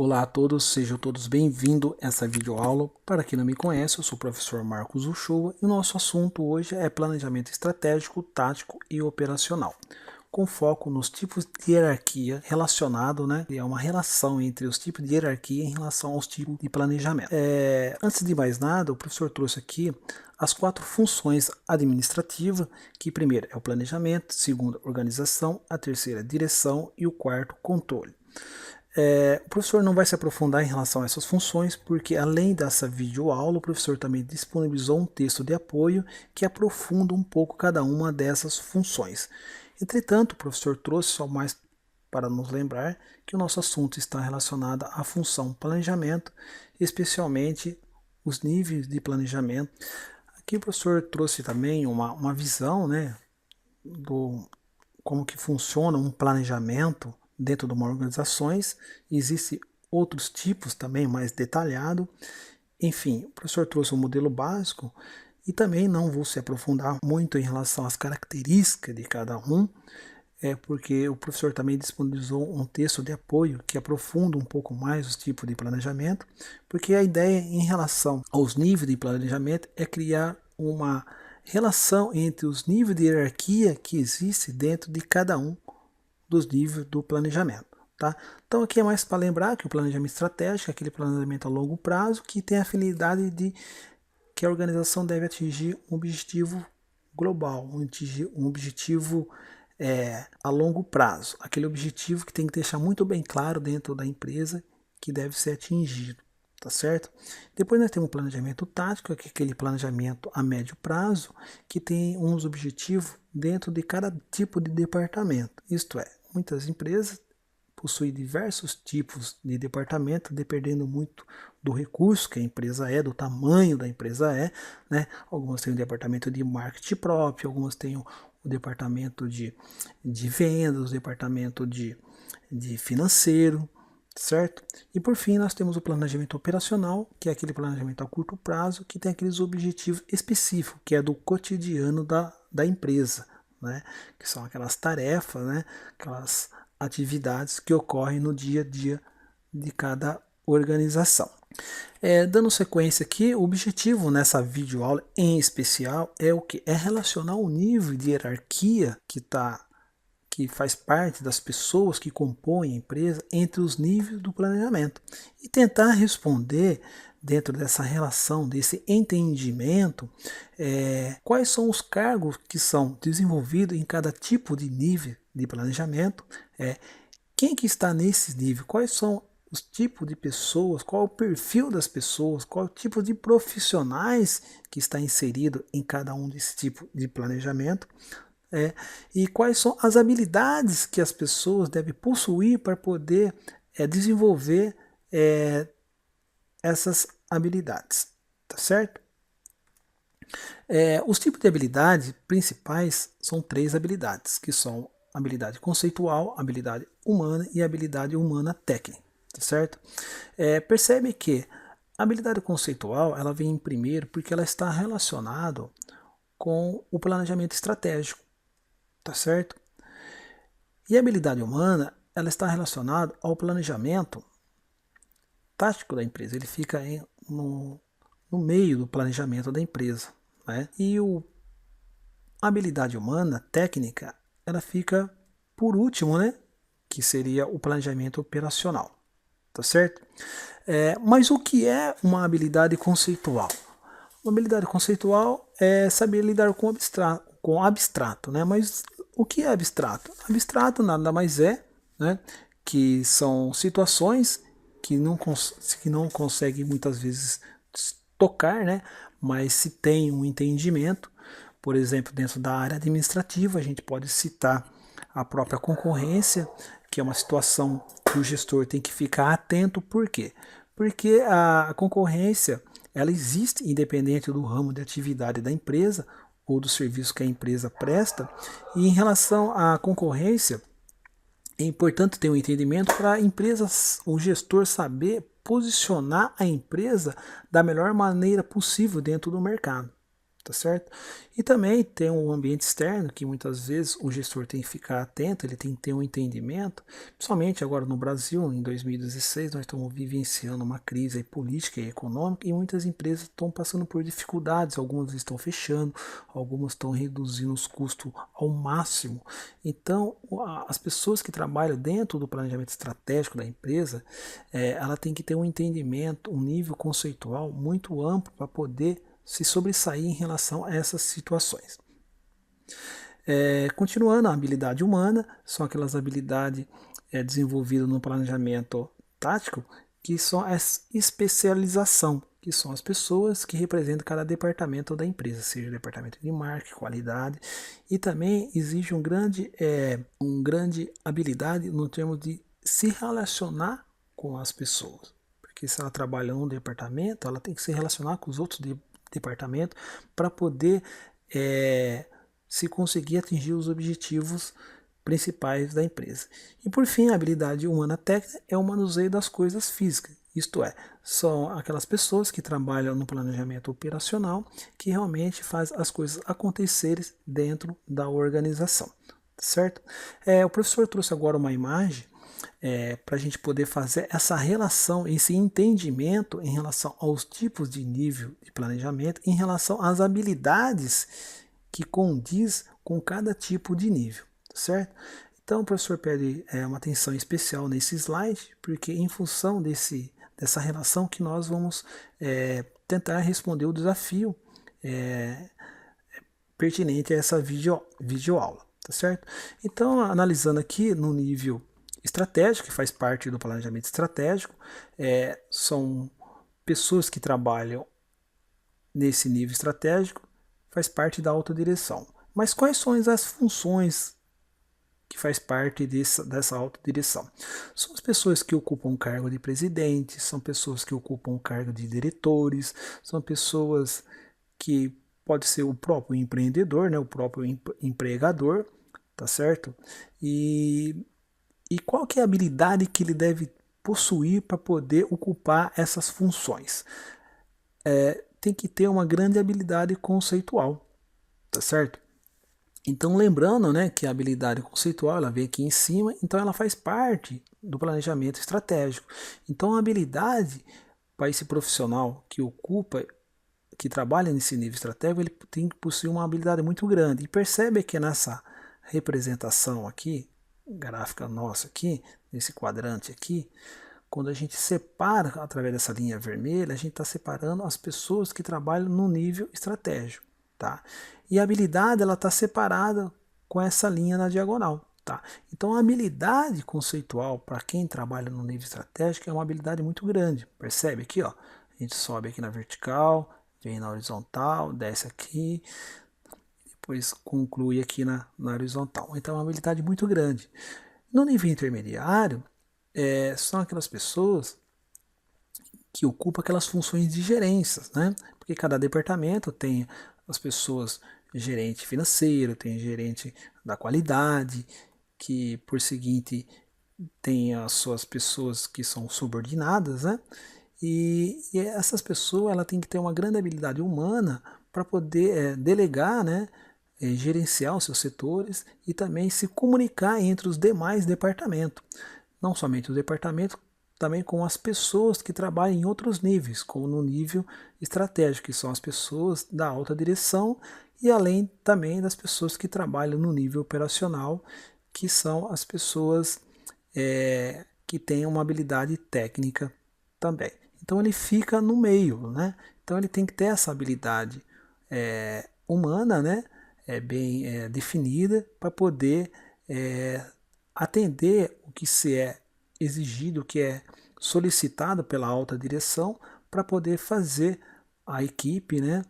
Olá a todos, sejam todos bem-vindos a essa videoaula. Para quem não me conhece, eu sou o professor Marcos Uchoa e o nosso assunto hoje é planejamento estratégico, tático e operacional, com foco nos tipos de hierarquia relacionado, é uma relação entre os tipos de hierarquia em relação aos tipos de planejamento. Antes de mais nada, o professor trouxe aqui as 4 funções administrativas, que primeiro é o planejamento, segundo organização, a terceira direção e o quarto controle. O professor não vai se aprofundar em relação a essas funções, porque além dessa videoaula, o professor também disponibilizou um texto de apoio que aprofunda um pouco cada uma dessas funções. Entretanto, o professor trouxe só mais para nos lembrar que o nosso assunto está relacionado à função planejamento, especialmente os níveis de planejamento. Aqui o professor trouxe também uma visão, do como que funciona um planejamento dentro de uma organização. Existem outros tipos também mais detalhado. Enfim, o professor trouxe um modelo básico e também não vou se aprofundar muito em relação às características de cada um, porque o professor também disponibilizou um texto de apoio que aprofunda um pouco mais os tipos de planejamento, porque a ideia em relação aos níveis de planejamento é criar uma relação entre os níveis de hierarquia que existe dentro de cada um dos níveis do planejamento. Tá? Então aqui é mais para lembrar que o planejamento estratégico é aquele planejamento a longo prazo que tem a finalidade de que a organização deve atingir um objetivo global, um objetivo a longo prazo, aquele objetivo que tem que deixar muito bem claro dentro da empresa que deve ser atingido. Tá certo? Depois nós temos o planejamento tático, que é aquele planejamento a médio prazo, que tem uns objetivos dentro de cada tipo de departamento. Isto é, muitas empresas possuem diversos tipos de departamento, dependendo muito do recurso que a empresa é, do tamanho da empresa né? Algumas têm um departamento de marketing próprio, algumas têm o departamento de vendas, o departamento de financeiro, certo? E por fim nós temos o planejamento operacional, que é aquele planejamento a curto prazo, que tem aqueles objetivos específicos, que é do cotidiano da empresa, né? Que são aquelas tarefas, né? Aquelas atividades que ocorrem no dia a dia de cada organização. Dando sequência aqui, o objetivo nessa videoaula em especial é o que? É relacionar o nível de hierarquia que faz parte das pessoas que compõem a empresa entre os níveis do planejamento e tentar responder dentro dessa relação, desse entendimento, quais são os cargos que são desenvolvidos em cada tipo de nível de planejamento, quem que está nesse nível, quais são os tipos de pessoas, qual é o perfil das pessoas, qual é o tipo de profissionais que está inserido em cada um desse tipo de planejamento, e quais são as habilidades que as pessoas devem possuir para poder desenvolver essas habilidades, tá certo? Os tipos de habilidades principais são 3 habilidades, que são habilidade conceitual, habilidade humana e habilidade humana técnica, tá certo? Percebe que a habilidade conceitual ela vem em primeiro porque ela está relacionada com o planejamento estratégico, tá certo? E a habilidade humana ela está relacionada ao planejamento tático da empresa, ele fica no meio do planejamento da empresa, né? E a habilidade humana técnica ela fica por último, né? Que seria o planejamento operacional, tá certo? Mas o que é uma habilidade conceitual? Uma habilidade conceitual é saber lidar com abstrato, né? Mas o que é abstrato? Abstrato nada mais é, né? Que são situações que não conseguem muitas vezes tocar, né? Mas se tem um entendimento, por exemplo, dentro da área administrativa, a gente pode citar a própria concorrência, que é uma situação que o gestor tem que ficar atento. Por quê? Porque a concorrência ela existe independente do ramo de atividade da empresa ou do serviço que a empresa presta. E em relação à concorrência, é importante ter um entendimento para a empresa, o gestor saber posicionar a empresa da melhor maneira possível dentro do mercado, tá certo? E também tem um ambiente externo que muitas vezes o gestor tem que ficar atento, ele tem que ter um entendimento, principalmente agora no Brasil, em 2016, nós estamos vivenciando uma crise política e econômica e muitas empresas estão passando por dificuldades, algumas estão fechando, algumas estão reduzindo os custos ao máximo. Então, as pessoas que trabalham dentro do planejamento estratégico da empresa, ela tem que ter um entendimento, um nível conceitual muito amplo para poder se sobressair em relação a essas situações. Continuando, a habilidade humana são aquelas habilidades desenvolvidas no planejamento tático, que são a especialização, que são as pessoas que representam cada departamento da empresa, seja o departamento de marketing, qualidade, e também exige um grande habilidade no termo de se relacionar com as pessoas, porque se ela trabalha num departamento, ela tem que se relacionar com os outros departamento para poder se conseguir atingir os objetivos principais da empresa. E por fim, a habilidade humana técnica é o manuseio das coisas físicas, isto é, são aquelas pessoas que trabalham no planejamento operacional que realmente faz as coisas acontecerem dentro da organização, certo? O professor trouxe agora uma imagem para a gente poder fazer essa relação, esse entendimento em relação aos tipos de nível de planejamento, em relação às habilidades que condiz com cada tipo de nível, certo? Então o professor pede uma atenção especial nesse slide, porque em função dessa relação que nós vamos tentar responder o desafio pertinente a essa videoaula, tá certo? Então, analisando aqui no nível estratégico, que faz parte do planejamento estratégico, são pessoas que trabalham nesse nível estratégico, faz parte da autodireção. Mas quais são as funções que faz parte dessa autodireção? São as pessoas que ocupam o cargo de presidente, são pessoas que ocupam o cargo de diretores, são pessoas que pode ser o próprio empreendedor, né, o próprio empregador, tá certo? E qual que é a habilidade que ele deve possuir para poder ocupar essas funções? Tem que ter uma grande habilidade conceitual, tá certo? Então, lembrando, né, que a habilidade conceitual ela vem aqui em cima, então ela faz parte do planejamento estratégico. Então, a habilidade para esse profissional que trabalha nesse nível estratégico, ele tem que possuir uma habilidade muito grande. E percebe que nessa representação aqui, gráfica nossa aqui, nesse quadrante aqui, quando a gente separa através dessa linha vermelha, a gente está separando as pessoas que trabalham no nível estratégico, tá? E a habilidade ela está separada com essa linha na diagonal, tá? Então a habilidade conceitual para quem trabalha no nível estratégico é uma habilidade muito grande. Percebe aqui, ó? A gente sobe aqui na vertical, vem na horizontal, desce aqui, depois conclui aqui na horizontal. Então é uma habilidade muito grande. No nível intermediário, são aquelas pessoas que ocupam aquelas funções de gerência, né? Porque cada departamento tem as pessoas gerente financeiro, tem gerente da qualidade, que por seguinte tem as suas pessoas que são subordinadas, né? E essas pessoas ela tem que ter uma grande habilidade humana para poder delegar, né? Gerenciar os seus setores e também se comunicar entre os demais departamentos. Não somente os departamentos, também com as pessoas que trabalham em outros níveis, como no nível estratégico, que são as pessoas da alta direção, e além também das pessoas que trabalham no nível operacional, que são as pessoas que têm uma habilidade técnica também. Então ele fica no meio, né? Então ele tem que ter essa habilidade humana, né? Bem definida para poder atender o que se é exigido, o que é solicitado pela alta direção para poder fazer a equipe, né,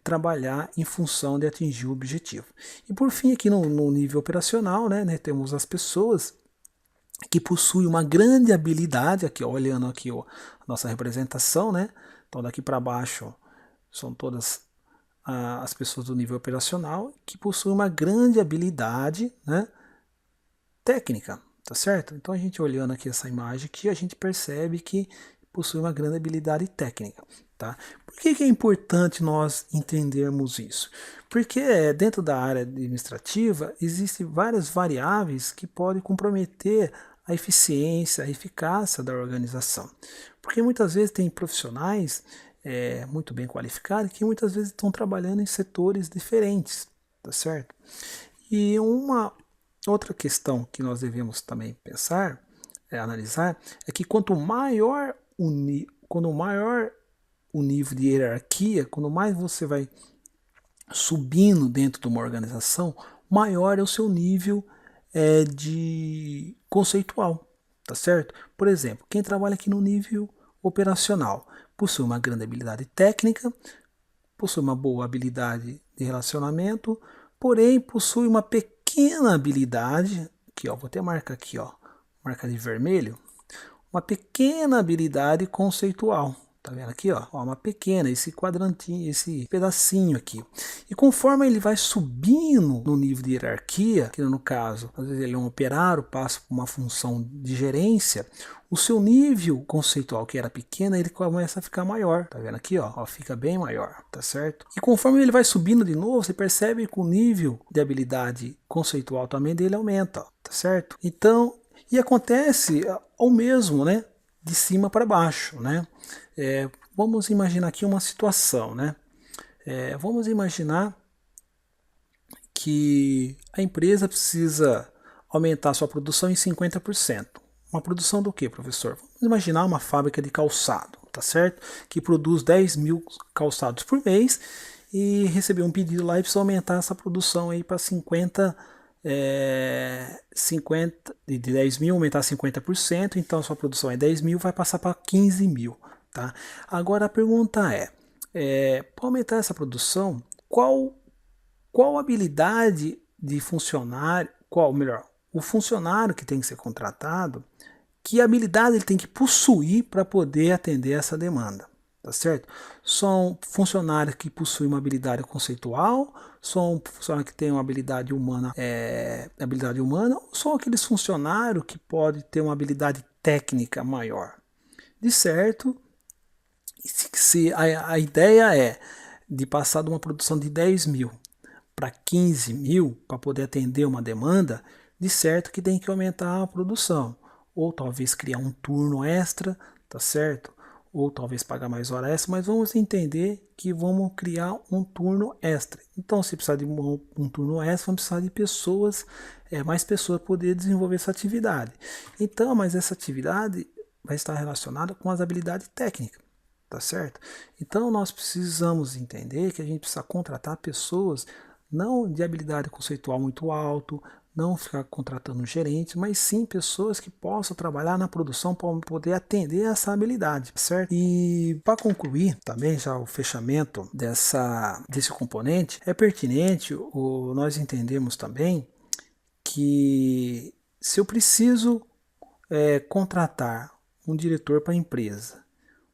trabalhar em função de atingir o objetivo. E por fim, aqui no nível operacional, né, temos as pessoas que possuem uma grande habilidade, aqui ó, olhando aqui ó, a nossa representação, né, então daqui para baixo são todas as pessoas do nível operacional que possuem uma grande habilidade, né, técnica, tá certo? Então a gente olhando aqui essa imagem aqui, a gente percebe que possui uma grande habilidade técnica, tá? Por Por que é importante nós entendermos isso? Porque dentro da área administrativa existem várias variáveis que podem comprometer a eficiência, a eficácia da organização. Porque muitas vezes tem profissionais muito bem qualificados que muitas vezes estão trabalhando em setores diferentes, tá certo? E uma outra questão que nós devemos também pensar, analisar, é que quanto maior o nível de hierarquia, quando mais você vai subindo dentro de uma organização, maior é o seu nível de conceitual, tá certo? Por exemplo, quem trabalha aqui no nível operacional possui uma grande habilidade técnica, possui uma boa habilidade de relacionamento, porém possui uma pequena habilidade, aqui ó, vou até marcar aqui ó, marcar de vermelho, uma pequena habilidade conceitual. Tá vendo aqui, ó? Uma pequena, esse quadrantinho, esse pedacinho aqui. E conforme ele vai subindo no nível de hierarquia, que no caso, às vezes ele é um operário, passa por uma função de gerência, o seu nível conceitual, que era pequeno, ele começa a ficar maior. Tá vendo aqui, ó? Fica bem maior, tá certo? E conforme ele vai subindo de novo, você percebe que o nível de habilidade conceitual também dele aumenta, ó, tá certo? Então, e acontece ao mesmo, né? De cima para baixo, né? Vamos imaginar aqui uma situação, né? Vamos imaginar que a empresa precisa aumentar sua produção em 50%. Uma produção do que, professor? Vamos imaginar uma fábrica de calçado, tá certo? Que produz 10 mil calçados por mês e recebeu um pedido lá e precisa aumentar essa produção aí para 50, de 10 mil aumentar 50%, então sua produção é 10 mil, vai passar para 15 mil. Tá? Agora a pergunta para aumentar essa produção, qual habilidade de funcionário, o funcionário que tem que ser contratado, que habilidade ele tem que possuir para poder atender essa demanda? Tá certo? São funcionários que possuem uma habilidade conceitual, são funcionários que têm uma habilidade humana, ou são aqueles funcionários que podem ter uma habilidade técnica maior? De certo, se a ideia é de passar de uma produção de 10 mil para 15 mil para poder atender uma demanda, de certo que tem que aumentar a produção, ou talvez criar um turno extra, tá certo? Ou talvez pagar mais hora extra, mas vamos entender que vamos criar um turno extra. Então, se precisar de um turno extra, vamos precisar de pessoas, mais pessoas para poder desenvolver essa atividade. Então, mas essa atividade vai estar relacionada com as habilidades técnicas, tá certo? Então, nós precisamos entender que a gente precisa contratar pessoas não de habilidade conceitual muito alto, não ficar contratando gerentes, mas sim pessoas que possam trabalhar na produção para poder atender essa habilidade, certo? E para concluir também já o fechamento desse componente, é pertinente nós entendemos também que se eu preciso contratar um diretor para a empresa,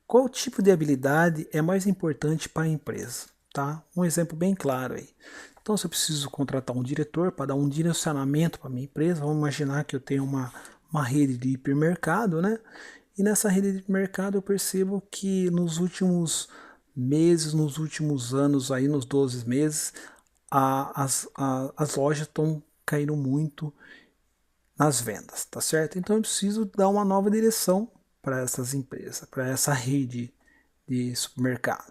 qual tipo de habilidade é mais importante para a empresa? Tá? Um exemplo bem claro aí. Então, se eu preciso contratar um diretor para dar um direcionamento para a minha empresa, vamos imaginar que eu tenho uma rede de hipermercado, né? E nessa rede de hipermercado eu percebo que nos últimos meses, nos últimos anos, aí nos 12 meses, as lojas estão caindo muito nas vendas, tá certo? Então eu preciso dar uma nova direção para essas empresas, para essa rede de supermercado.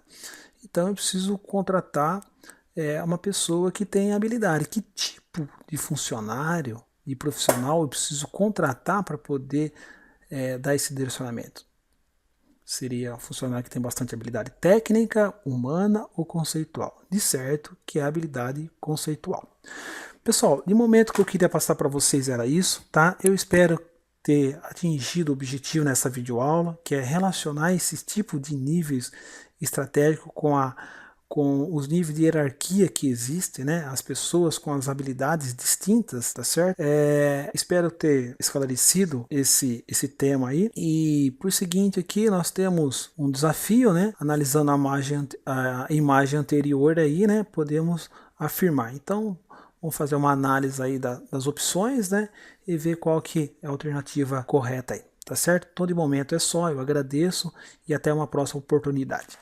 Então eu preciso contratar uma pessoa que tenha habilidade. Que tipo de funcionário, de profissional eu preciso contratar para poder dar esse direcionamento? Seria um funcionário que tem bastante habilidade técnica, humana ou conceitual? De certo que é a habilidade conceitual. Pessoal, de momento que eu queria passar para vocês era isso, tá? Eu espero ter atingido o objetivo nessa videoaula, que é relacionar esse tipo de níveis estratégicos com os níveis de hierarquia que existem, né? As pessoas com as habilidades distintas, tá certo? Espero ter esclarecido esse tema aí. E por seguinte aqui nós temos um desafio, né? Analisando a imagem anterior aí, né? Podemos afirmar. Então, vamos fazer uma análise aí das opções, né? E ver qual que é a alternativa correta aí, tá certo? Então, de momento é só, eu agradeço e até uma próxima oportunidade.